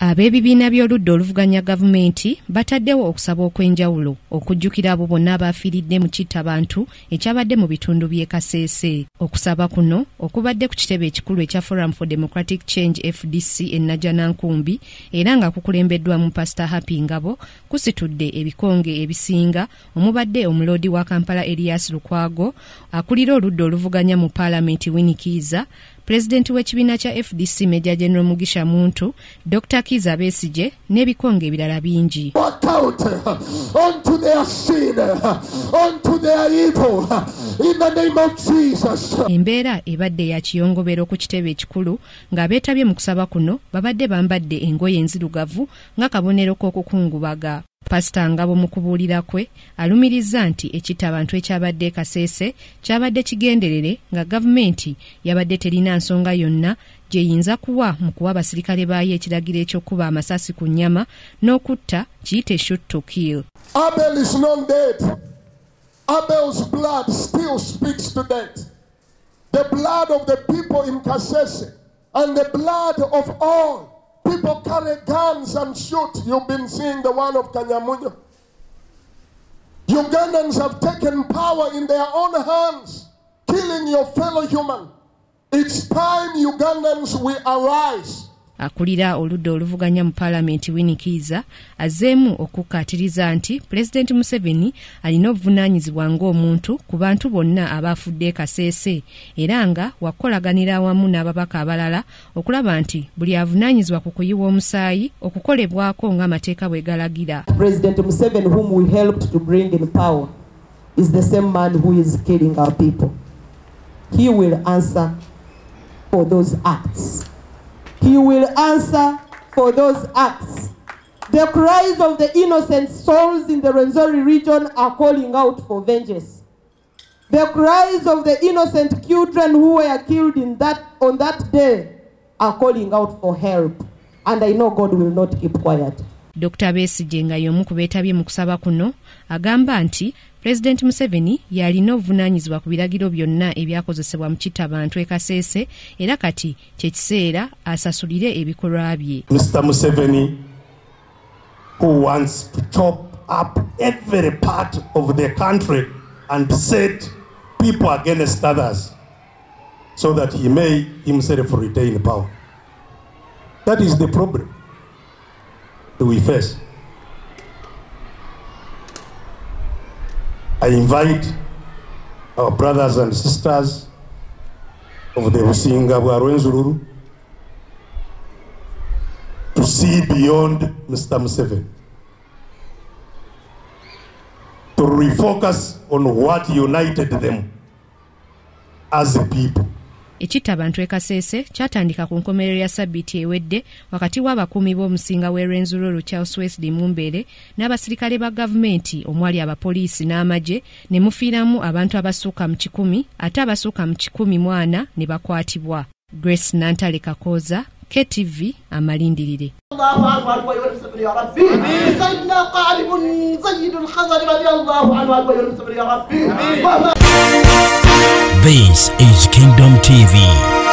Ab'ebibiina by'oludda oluvuganya gavumenti bataddewo okusaba okw'enjawulo okujjukira abo bonna abaafiiridde mu kittabantu ekyabadde mu bitundu by'e Kasese. Okusaba kuno okubadde ku kitebe ekikulu ekya Forum for Democratic Change FDC e Najjanankumbi era nga kukulembeddwamu Pastor Happy Ngabo kusitudde ebikonge ebisinga omubadde omuloodi wa Kampala Elias Lukwago akulira oludda oluvuganya mu Paalamenti Winnie Kiiza, Pulezidenti w'ekibiina kya FDC Major General Mugisha Muntu, Dr. Kiza Besigye n'ebikonge ebirala bingi. Onto their sin, onto their evil, in the name of Jesus. Embeera ebadde ya kiyongobero ku kitebe ekikulu ng'abeetabye mu kusaba kuno babadde bambadde engoye enzirugavu nga kabonero k'okukungubaga. Pastor Ngabo mu kubuulira kwe alumiriza nti ekittabantu ekyabadde Kasese kyabadde kigenderere nga gavumenti yabadde terina nsonga yonna gyeyinza kuwa mu kuwa abasirikale baayo ekiragiro eky'okuba amasasi ku nnyama n'okutta kiyite shoot to kill. Abel is not dead. Abel's blood still speaks to death. The blood of the people in Kasese and the blood of all people carry guns and shoot. You've been seeing the one of Kanyamunyo. Ugandans have taken power in their own hands, killing your fellow human. It's time Ugandans will arise. Akulira oludda oluvuganya mu Paalamenti Winnie Kiiza azzeemu okukkaatiriza nti Pulezidenti Museveni alina obuvunaanyizibwa ng'omuntu ku bantu bonna abaafudde Kasese era nga wakolaganira awamu n'ababaka abalala okulaba nti buli avunaanyizibwa ku kuyiwa omusaayi okukolebwako ng'amateeka bwe galagira. President Museveni, whom we helped to bring in power, is the same man who is killing our people. He will answer for those acts. He will answer for those acts. The cries of the innocent souls in the Rwenzori region are calling out for vengeance. The cries of the innocent children who were killed on that day are calling out for help. And I know God will not keep quiet. Dr. Besigye nga y'omu ku beetabye mu kusaba kuno agamba nti Pulezidenti Museveni yalina obuvunaanyizibwa ku biragiro byonna ebyakozesebwa mu kittabantu e Kasese era kati kye kiseera asasulire ebikolwa bye. Mr. Museveni, who wants to chop up every part of the country and set people against others so that he may himself retain power. That is the problem that we face. I invite our brothers and sisters of the Businga bwa Rwenzururu to see beyond Mr. Museveni, to refocus on what united them as a people. Ekittabantu e Kasese kyatandika ku nkomerero ya Ssabbiiti ewedde wakati w'abakuumi b'omusinga w'e Rwenzururu Charles Wesley Mumbere n'abasirikale ba gavumenti omwali abapoliisi n'amagye ne mufiiramu abantu abasukka mu 100 ate abasukka mu 140 ne bakwatibwa. Grace Nantale Kakooza, KTV Amalindirire. This is Kingdom TV.